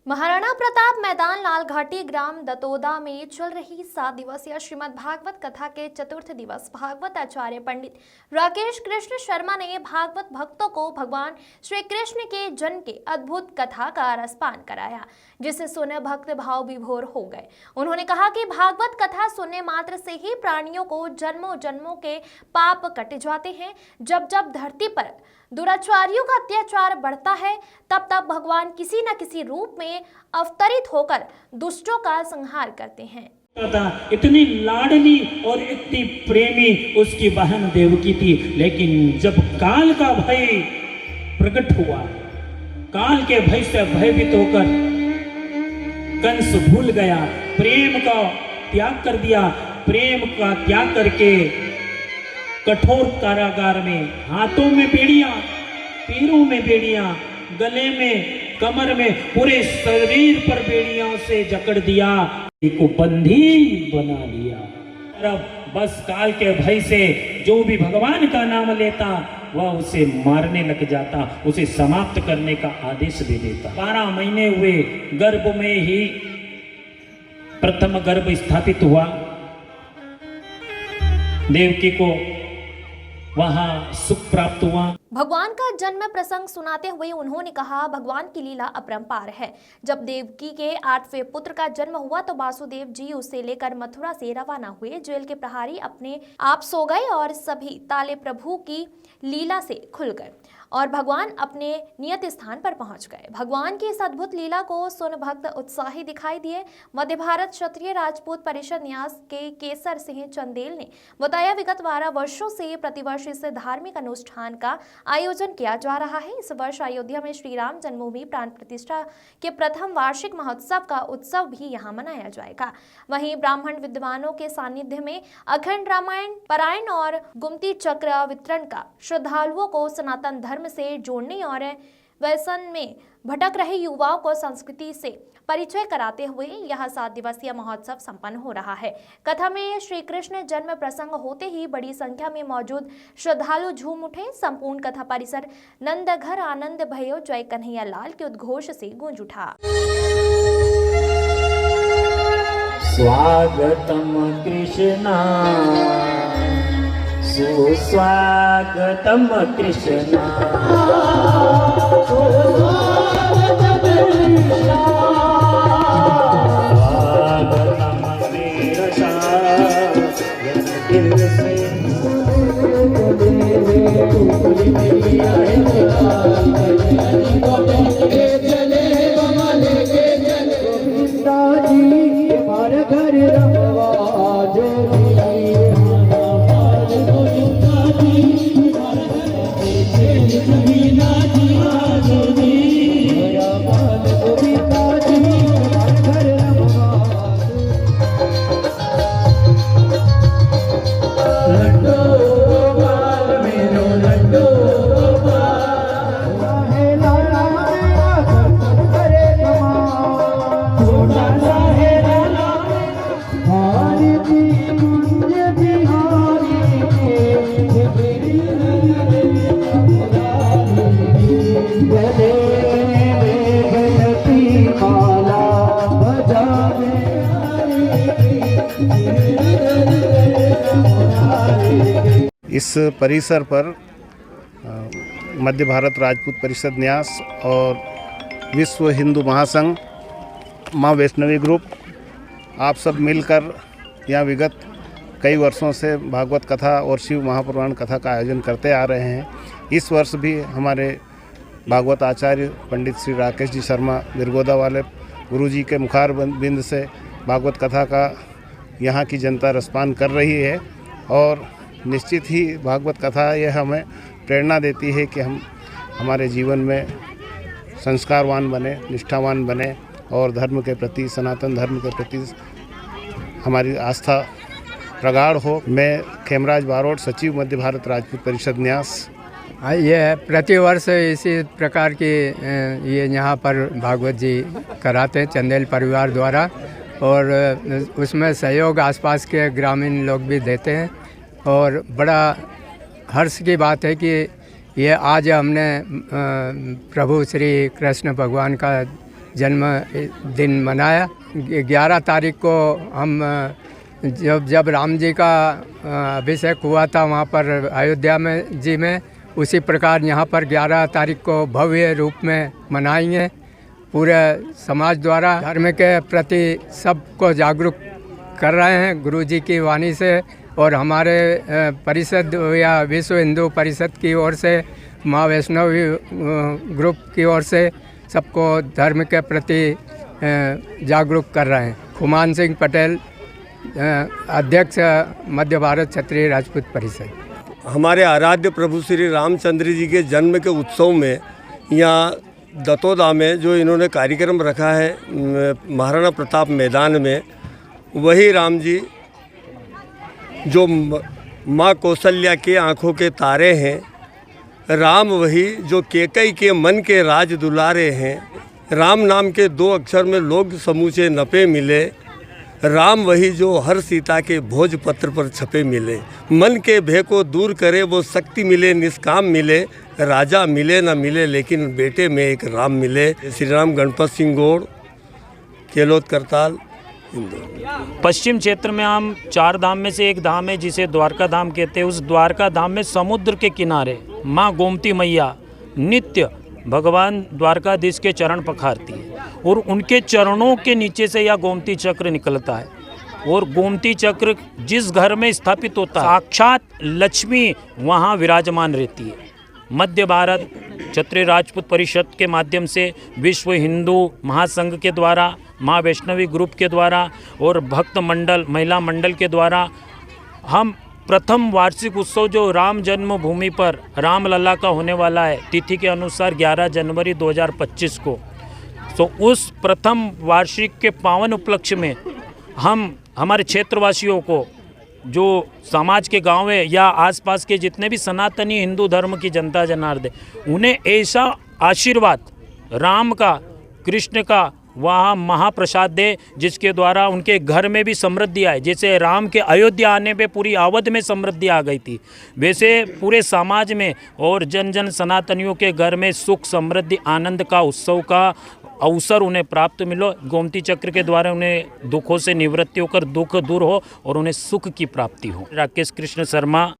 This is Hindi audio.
महाराणा प्रताप मैदान लाल घाटी ग्राम दतोदा में चल रही 7 दिवसीय श्रीमद् भागवत कथा के चतुर्थ दिवस भागवत आचार्य पंडित राकेश कृष्ण शर्मा ने भागवत भक्तों को भगवान श्री कृष्ण के जन्म के अद्भुत कथा का रसपान कराया, जिसे सुने भक्त भाव विभोर हो गए। उन्होंने कहा कि भागवत कथा सुनने मात्र से ही प्राणियों को जन्मों जन्मों के पाप कट जाते हैं। जब जब धरती पर दुराचारियों का अत्याचार बढ़ता है, तब तब भगवान किसी न किसी रूप में अवतरित होकर दुष्टों का संहार करते हैं। इतनी लाडली और इतनी प्रेमी उसकी बहन देवकी थी, लेकिन जब काल का भय प्रकट हुआ, काल के भय से भयभीत होकर कंस भूल गया, प्रेम का त्याग कर दिया। प्रेम का त्याग करके कठोर कारागार में हाथों में बेड़ियां, पैरों में बेड़ियां, गले में, कमर में, पूरे शरीर पर बेड़ियों से जकड़ दिया, को बंदी बना लिया। और अब बस काल के भय से जो भी भगवान का नाम लेता वह उसे मारने लग जाता, उसे समाप्त करने का आदेश दे देता। 12 महीने हुए, गर्भ में ही प्रथम गर्भ स्थापित हुआ। देवकी को वहां सुख प्राप्त हुआ। भगवान का जन्म प्रसंग सुनाते हुए उन्होंने कहा, भगवान की लीला अपरंपार है। जब देवकी के 8वें पुत्र का जन्म हुआ तो वासुदेव जी उसे लेकर मथुरा से रवाना हुए। जेल के प्रहरी अपने आप सो गए और सभी ताले प्रभु की लीला से खुल गए और भगवान अपने नियत स्थान पर पहुंच गए। भगवान की इस अद्भुत लीला को सुन भक्त उत्साही दिखाई दिए। मध्य भारत क्षत्रिय राजपूत परिषद न्यास के केसर सिंह चंदेल ने बताया, विगत 12 वर्षों से प्रतिवर्ष इस धार्मिक अनुष्ठान का आयोजन किया जा रहा है। इस वर्ष अयोध्या में श्री राम जन्मभूमि प्राण प्रतिष्ठा के प्रथम वार्षिक महोत्सव का उत्सव भी यहाँ मनाया जाएगा। वहीं ब्राह्मण विद्वानों के सानिध्य में अखंड रामायण पारायण और गुमती चक्र वितरण का श्रद्धालुओं को सनातन धर्म से जोड़ने और व्यसन में भटक रहे युवाओं को संस्कृति से परिचय कराते हुए यह 7 दिवसीय महोत्सव संपन्न हो रहा है। कथा में श्री कृष्ण जन्म प्रसंग होते ही बड़ी संख्या में मौजूद श्रद्धालु झूम उठे। संपूर्ण कथा परिसर नंद घर आनंद भयो जय कन्हैया लाल के उद्घोष से गूंज उठा। स्वागतम कृष्णा सुस्वागतम कृष्णा, स्वागतम वीरसा दिल से इस परिसर पर मध्य भारत राजपूत परिषद न्यास और विश्व हिंदू महासंघ, माँ वैष्णवी ग्रुप, आप सब मिलकर यहाँ विगत कई वर्षों से भागवत कथा और शिव महापुराण कथा का आयोजन करते आ रहे हैं। इस वर्ष भी हमारे भागवत आचार्य पंडित श्री राकेश जी शर्मा बिरगोदा वाले गुरु जी के मुखार बिंद से भागवत कथा का यहाँ की जनता रसपान कर रही है और निश्चित ही भागवत कथा यह हमें प्रेरणा देती है कि हम हमारे जीवन में संस्कारवान बने, निष्ठावान बने और धर्म के प्रति, सनातन धर्म के प्रति हमारी आस्था प्रगाढ़ हो। मैं खेमराज बारोट, सचिव मध्य भारत राजपूत परिषद न्यास। ये प्रतिवर्ष इसी प्रकार की ये यहाँ पर भागवत जी कराते हैं चंदेल परिवार द्वारा और उसमें सहयोग आसपास के ग्रामीण लोग भी देते हैं और बड़ा हर्ष की बात है कि ये आज हमने प्रभु श्री कृष्ण भगवान का जन्म दिन मनाया। 11 तारीख को हम जब राम जी का अभिषेक हुआ था वहाँ पर अयोध्या में उसी प्रकार यहाँ पर 11 तारीख को भव्य रूप में मनाएंगे। पूरे समाज द्वारा धर्म के प्रति सबको जागरूक कर रहे हैं गुरुजी की वाणी से, और हमारे परिषद या विश्व हिंदू परिषद की ओर से, माँ वैष्णवी ग्रुप की ओर से सबको धर्म के प्रति जागरूक कर रहे हैं। खुमान सिंह पटेल, अध्यक्ष मध्य भारत क्षत्रिय राजपूत परिषद। हमारे आराध्य प्रभु श्री रामचंद्र जी के जन्म के उत्सव में यहाँ दतोदा में जो इन्होंने कार्यक्रम रखा है महाराणा प्रताप मैदान में, वही राम जी जो माँ कौशल्या के आँखों के तारे हैं, राम वही जो कैकई के मन के राज दुलारे हैं, राम नाम के 2 अक्षर में लोग समूचे नपे मिले, राम वही जो हर सीता के भोजपत्र पर छपे मिले, मन के भय को दूर करे वो शक्ति मिले निष्काम मिले, राजा मिले न मिले लेकिन बेटे में एक राम मिले। श्री राम गणपत सिंह गौड़, केलोद करताल, इंदौर। पश्चिम क्षेत्र में हम 4 धाम में से एक धाम है जिसे द्वारका धाम कहते हैं। उस द्वारका धाम में समुद्र के किनारे माँ गोमती मैया नित्य भगवान द्वारकाधीश के चरण पखारती है, और उनके चरणों के नीचे से यह गोमती चक्र निकलता है, और गोमती चक्र जिस घर में स्थापित होता है साक्षात लक्ष्मी वहाँ विराजमान रहती है। मध्य भारत क्षत्रिय राजपूत परिषद के माध्यम से, विश्व हिंदू महासंघ के द्वारा, माँ वैष्णवी ग्रुप के द्वारा और भक्त मंडल महिला मंडल के द्वारा हम प्रथम वार्षिक उत्सव जो राम जन्मभूमि पर रामलला का होने वाला है तिथि के अनुसार 11 जनवरी 2025 को, तो उस प्रथम वार्षिक के पावन उपलक्ष्य में हम हमारे क्षेत्रवासियों को, जो समाज के गांव है या आसपास के जितने भी सनातनी हिंदू धर्म की जनता जनार्दन, उन्हें ऐसा आशीर्वाद राम का, कृष्ण का वहाँ महाप्रसाद दे जिसके द्वारा उनके घर में भी समृद्धि आए। जैसे राम के अयोध्या आने पे पूरी अवध में समृद्धि आ गई थी, वैसे पूरे समाज में और जन जन सनातनियों के घर में सुख समृद्धि आनंद का उत्सव का अवसर उन्हें प्राप्त मिलो। गोमती चक्र के द्वारा उन्हें दुखों से निवृत्ति होकर दुख दूर हो और उन्हें सुख की प्राप्ति हो। राकेश कृष्ण शर्मा।